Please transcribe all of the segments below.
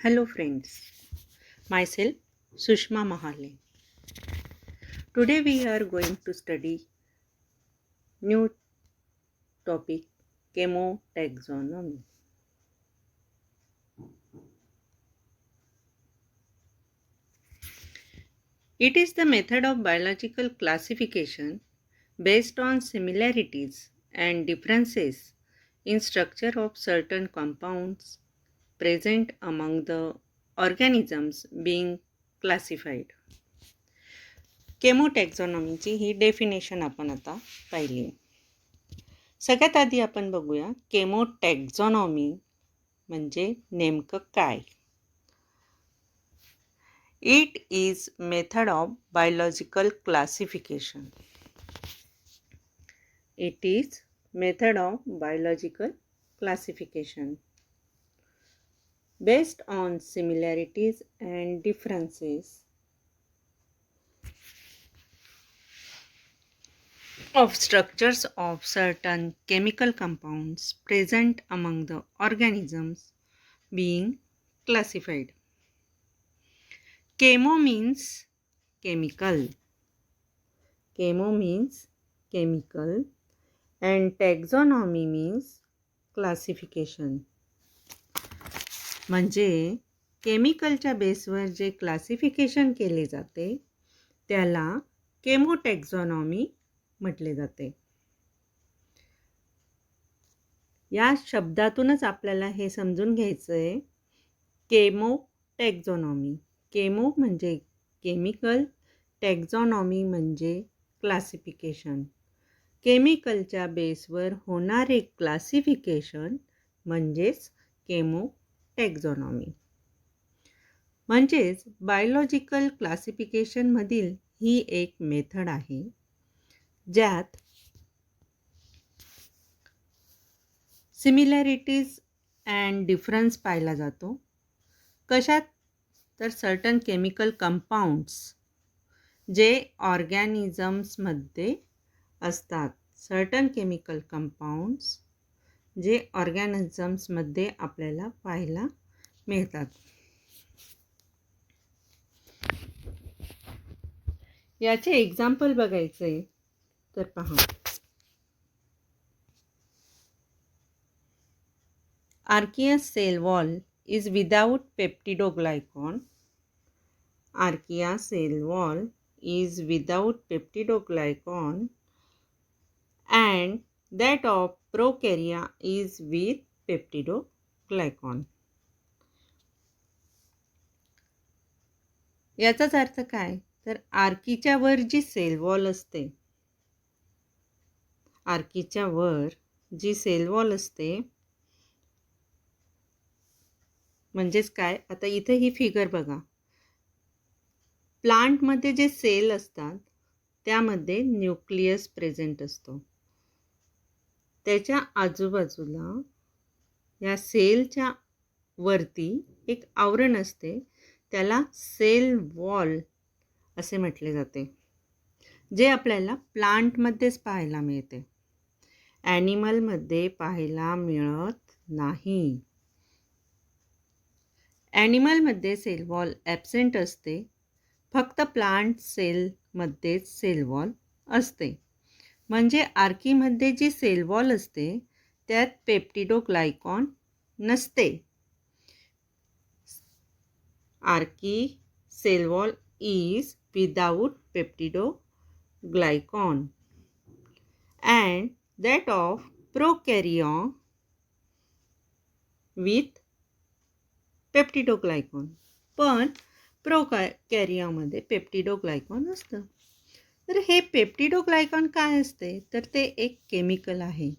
Hello friends, myself Sushma Mahale. Today we are going to study new topic chemotaxonomy. It is the method of biological classification based on similarities and differences in structure of certain compounds present among the organisms being classified. केमोटॅक्झॉनॉमीची ही definition आपण आता पाहिली. सगळ्यात आधी आपण बघूया केमोटॅक्झॉनॉमी म्हणजे नेमकं काय. It is method of biological classification. It is method of biological classification based on similarities and differences of structures of certain chemical compounds present among the organisms being classified. Chemo means chemical. Chemo means chemical and taxonomy means classification. म्हणजे केमिकलच्या बेसवर जे classification केले जाते त्याला केमोटॅक्झॉनॉमी म्हटले जाते. या शब्दातूनच आपल्याला हे समजून घ्यायचं आहे. केमोटॅक्झॉनॉमी. केमो म्हणजे केमिकल, टॅक्झॉनॉमी म्हणजे क्लासिफिकेशन. केमिकलच्या बेसवर होणारे क्लासिफिकेशन म्हणजेच केमोटॅक्झॉनॉमी. म्हणजेच बायोलॉजिकल क्लासिफिकेशनमधील ही एक मेथड आहे ज्यात सिमिलॅरिटीज अँड डिफरन्स पाहिला जातो. कशात? तर सर्टन केमिकल कंपाऊंड्स जे ऑर्गॅनिझम्समध्ये असतात. सर्टन केमिकल कंपाऊंड्स जे ऑर्गॅनिझम्समध्ये आपल्याला पाहायला मिळतात. याचे एक्झाम्पल बघायचे तर पहा. Archaea's cell wall is without peptidoglycan. Archaea's cell wall is without peptidoglycan and that of Prokarya is with peptidoglycan. याचाच अर्थ काय? तर आर्कीच्या वर जी सेल वॉल असते, आर्कीच्या वर जी सेल वॉल असते म्हणजेच काय? आता इथे ही फिगर बघा. प्लांटमध्ये जे सेल असतात त्यामध्ये न्यूक्लियस प्रेझेंट असतो. त्याच्या आजूबाजूला या सेलच्या वरती एक आवरण असते, त्याला सेल वॉल असे म्हटले जाते, जे आपल्याला प्लांटमध्येच पाहायला मिळते. ॲनिमलमध्ये पाहायला मिळत नाही. ॲनिमलमध्ये सेल वॉल ॲब्सेंट असते. फक्त प्लांट सेलमध्येच सेल वॉल असते. म्हणजे आर्कीमध्ये जी सेल वॉल असते त्यात पेप्टिडोग्लायकॉन नसते. Archaea cell wall is without peptidoglycan and that of prokarya with peptidoglycan. पण प्रोकॅरियामध्ये पेप्टिडोग्लायकॉन असतं. तर हे पेप्टिडोग्लायकॉन काय असते? तर ते एक केमिकल आहे.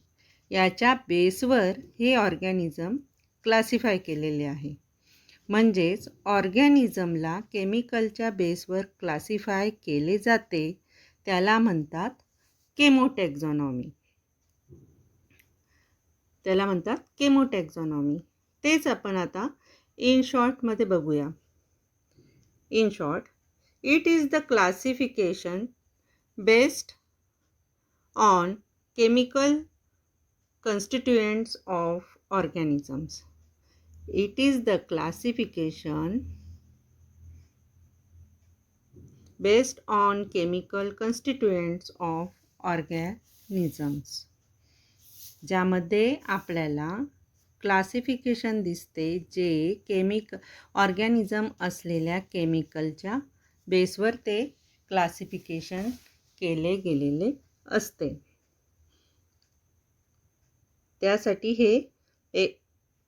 याच्या बेसवर हे ऑर्गॅनिझम क्लासिफाय केलेले आहे. म्हणजेच ऑर्गॅनिझमला केमिकलच्या बेसवर क्लासिफाय केले जाते त्याला म्हणतात केमोटॅक्झॉनॉमी. त्याला म्हणतात केमोटॅक्झॉनॉमी. तेच आपण आता इन शॉर्टमध्ये बघूया. In short, it is the classification based on chemical constituents of organisms. It is the classification based on chemical constituents of organisms. ज्यामध्ये आपल्याला क्लासिफिकेशन दिसते जे ऑर्गॅनिझम असलेल्या केमिकलच्या बेसवर ते क्लासिफिकेशन केले गेलेले असते. त्यासाठी हे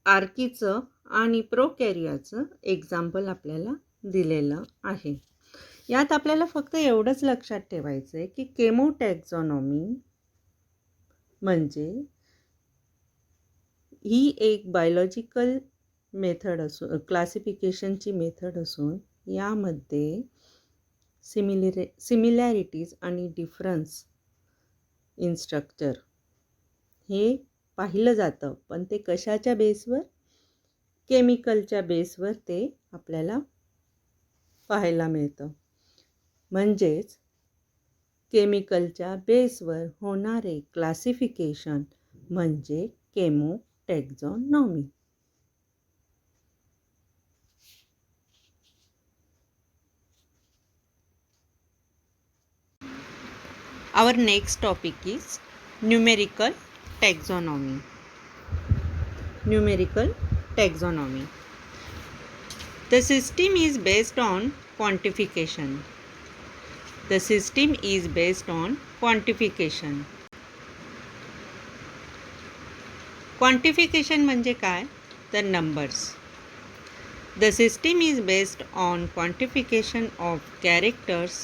आर्कीचं आणि प्रोकॅरियाचं एक्झाम्पल आपल्याला दिलेलं आहे. यात आपल्याला फक्त एवढंच लक्षात ठेवायचं आहे की केमोटॅक्झॉनॉमी म्हणजे ही एक बायोलॉजिकल मेथड असून क्लासिफिकेशनची मेथड असून यामध्ये सिमिलॅरिटीज आणि डिफरन्स इन स्ट्रक्चर हे पाहिलं जातं, पण ते कशाच्या बेसवर? केमिकलच्या बेसवर ते आपल्याला पाहायला मिळतं. म्हणजेच केमिकलच्या बेसवर होणारे क्लासिफिकेशन म्हणजे केमोटॅक्झॉनॉमी. Our next topic is numerical taxonomy. Numerical taxonomy. The system is based on quantification. The system is based on quantification. Quantification म्हणजे काय? तर numbers. The system is based on quantification of characters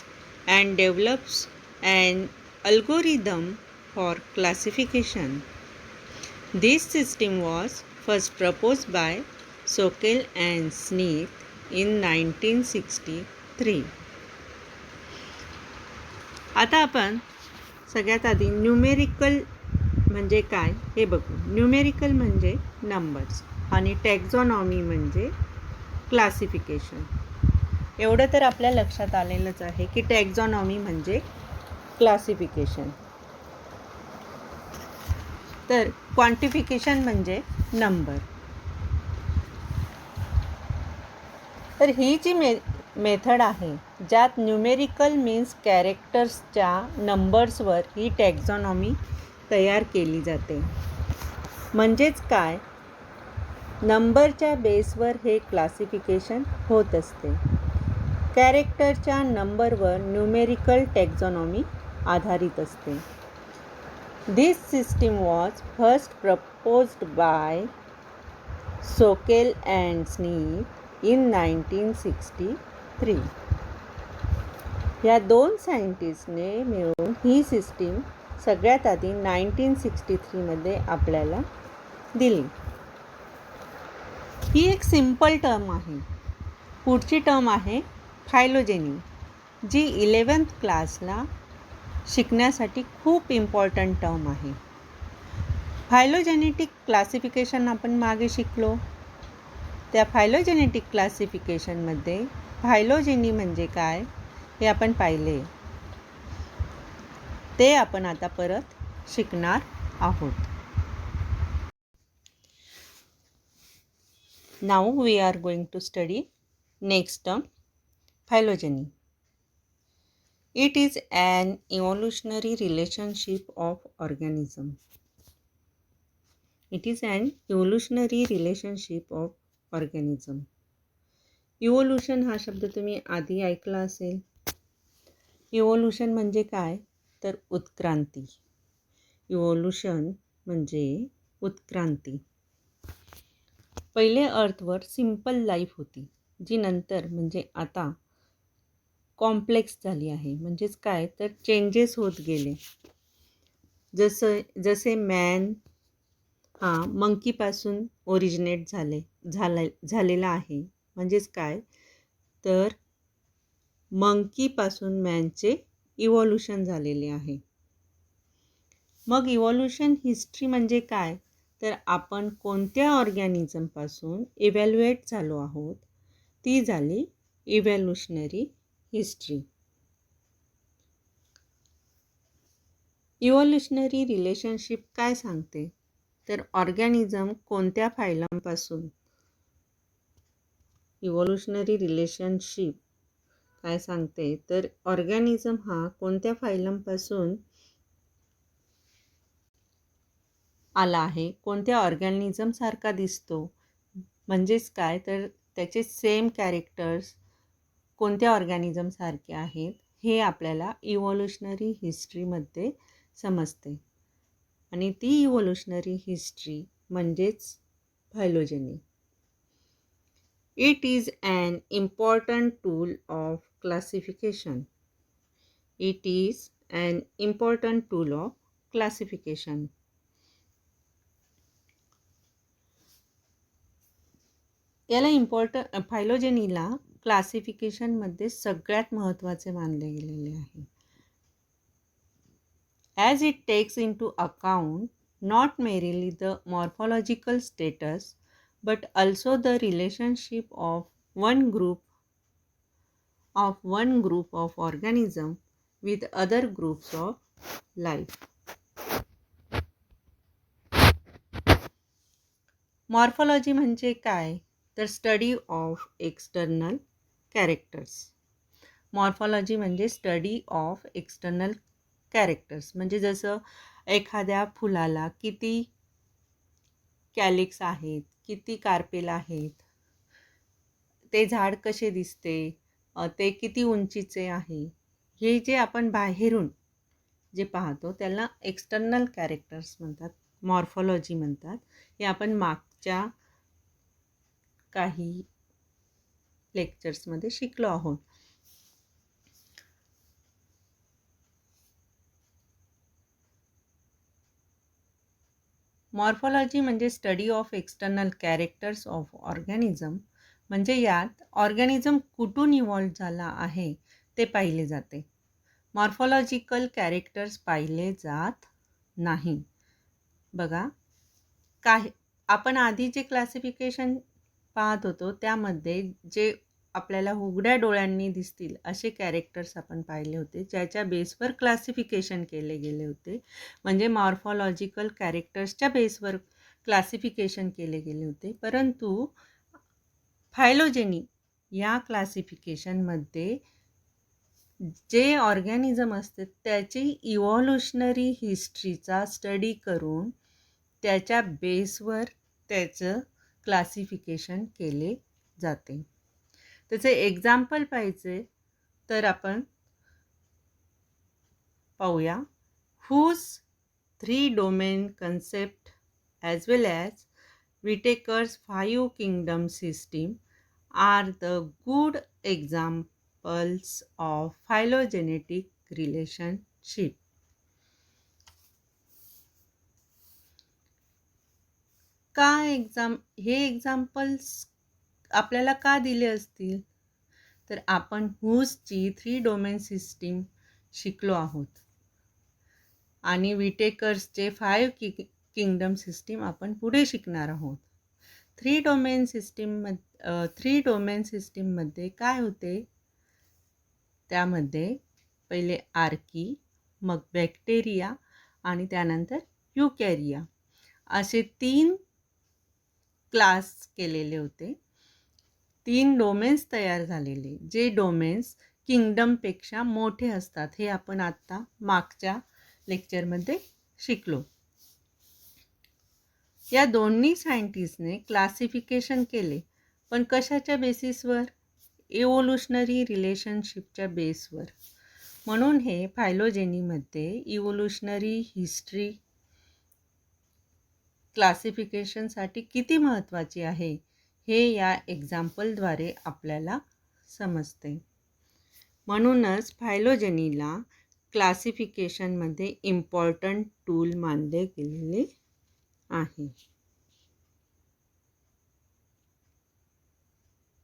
and develops an algorithm for classification. This system was first proposed by Sokal and Smith in 1963. आता आपण सगळ्यात आधी numerical म्हणजे काय हे बघू. न्यूमेरिकल म्हणजे नंबर्स आणि टॅक्झॉनॉमी म्हणजे क्लासिफिकेशन. एवढं तर आपल्या लक्षात आलेलंच आहे की टॅक्झॉनॉमी म्हणजे क्लासिफिकेशन, तर क्वांटिफिकेशन म्हणजे नंबर. तर ही जी मेथड आहे ज्यात न्यूमेरिकल मीन्स कॅरेक्टर्सच्या नंबर्सवर ही टॅक्झॉनॉमी तयार केली जाते. म्हणजेच काय? नंबरच्या बेसवर हे क्लासिफिकेशन होत असते. कॅरेक्टरच्या नंबरवर न्यूमेरिकल टॅक्झॉनॉमी आधारित असते. This system was first proposed by Sokal and Smith in 1963. या दोन सायंटिस्टने मिळून ही सिस्टीम सगळ्यात आधी 1963मध्ये आपल्याला दिली. ही एक सिंपल टर्म आहे. पुढची टर्म आहे फायलोजेनी, जी 11th क्लासला शिकण्यासाठी खूप इम्पॉर्टंट टर्म आहे. फायलोजेनेटिक क्लासिफिकेशन आपण मागे शिकलो. त्या फायलोजेनेटिक क्लासिफिकेशनमध्ये फायलोजेनी म्हणजे काय हे आपण पाहिले. ते आपण आता परत शिकणार आहोत. Now we are going to study next term, phylogeny. It is an evolutionary relationship of organism. It is an evolutionary relationship of organism. Evolution हा शब्द तुम्ही आधी ऐकला असेल. इव्होल्यूशन म्हणजे काय? तर उत्क्रांती. इव्होल्यूशन म्हणजे उत्क्रांती. पहिले अर्थवर सिंपल लाईफ होती, जी नंतर म्हणजे आता कॉम्प्लेक्स झाली आहे. म्हणजेच काय? तर चेंजेस होत गेले. जसे मॅन हा मंकीपासून ओरिजिनेट झालेला आहे. म्हणजेच काय? तर मंकीपासून मॅनचे इव्होल्यूशन झालेले आहे. मग इव्होल्यूशन हिस्ट्री म्हणजे काय? तर आपण कोणत्या ऑर्गॅनिझमपासून इव्हॅल्युएट झालो आहोत ती झाली इव्होल्युशनरी हिस्ट्री. इव्होल्युशनरी रिलेशनशिप काय सांगते? तर ऑर्गॅनिझम कोणत्या फायलमपासून इव्होल्युशनरी रिलेशनशिप काय सांगते तर ऑर्गॅनिझम हा कोणत्या फायलमपासून आला आहे, कोणत्या ऑर्गॅनिझम सारखा दिसतो, म्हणजेच काय तर त्याचे सेम कॅरेक्टर्स कोणत्या ऑर्गॅनिझम सारखे आहेत हे आपल्याला इव्होल्युशनरी हिस्ट्रीमध्ये समजते. आणि ती इव्होल्युशनरी हिस्ट्री म्हणजेच phylogeny. It is an important tool of classification. It is an important tool of classification. याला फायलोजेनीला क्लासिफिकेशनमध्ये सगळ्यात महत्त्वाचे मानले गेलेले आहे. As it takes into account not merely the morphological status but also the relationship of one group of organism with other groups of life. Morphology म्हणजे काय तर study of external characters. Morphology म्हणजे स्टडी ऑफ एक्सटर्नल कॅरेक्टर्स, म्हणजे जसं एखाद्या फुलाला किती calyx आहेत, किती कार्पेल आहेत, ते झाड कसे दिसते, ते किती उंचीचे आहे, हे जे आपण बाहेरून जे पाहतो त्याला एक्सटर्नल कॅरेक्टर्स म्हणतात, मॉर्फॉलॉजी म्हणतात. हे आपण मागच्या काही लेक्चर्समध्ये शिकलो आहोत. मॉर्फॉलॉजी म्हणजे study of external characters of organism, म्हणजे यात ऑर्गॅनिझम कुठून इव्हॉल्व झाला आहे ते पाहिले जाते. मॉर्फॉलॉजिकल कॅरेक्टर्स पाहिले जात नाही. बघा, काही आपण आधी जे क्लासिफिकेशन पाहत होतो त्यामध्ये जे आपल्याला उघड्या डोळ्यांनी दिसतील असे कॅरेक्टर्स आपण पाहिले होते, ज्याच्या बेसवर क्लासिफिकेशन केले गेले होते. म्हणजे मॉर्फॉलॉजिकल कॅरेक्टर्सच्या बेसवर क्लासिफिकेशन केले गेले होते. परंतु फायलोजेनी या क्लासिफिकेशनमध्ये जे ऑर्गॅनिझम असते त्याची इव्हॉल्युशनरी हिस्ट्रीचा स्टडी करून त्याच्या बेसवर त्याचं क्लासिफिकेशन केले जाते. त्याचे एक्झाम्पल पाहिजे तर आपण पाहूया. Woese's 3 domain concept as well as Whittaker's 5 kingdom system are the good examples of phylogenetic relationship. हे एक्झाम्पल्स आपल्याला का दिले असतील तर आपण हुजची 3 डोमेन सिस्टीम शिकलो आहोत आणि विटेकर्सचे 5 किंगडम सिस्टीम आपण पुढे शिकणार आहोत. 3 डोमेन सिस्टीममध्ये काय होते, त्यामध्ये पहिले आर्की, मग बॅक्टेरिया आणि त्यानंतर युकॅरिया असे 3 क्लास केलेले होते. 3 डोमेन्स तयार झालेले, जे डोमेन्स किंगडमपेक्षा मोठे असतात, हे आपण आत्ता मागच्या लेक्चरमध्ये शिकलो. या दोन्ही सायंटिस्टने क्लासिफिकेशन केले, पण कशाच्या बेसिसवर? इव्होल्युशनरी रिलेशनशिपच्या बेसवर. म्हणून हे फायलोजेनीमध्ये इव्होल्युशनरी हिस्ट्री क्लासिफिकेशनसाठी किती महत्त्वाची आहे हे या एक्झाम्पलद्वारे आपल्याला समजते. म्हणूनच फायलोजेनीला क्लासिफिकेशनमध्ये इम्पॉर्टंट टूल मानले गेलेले आहे.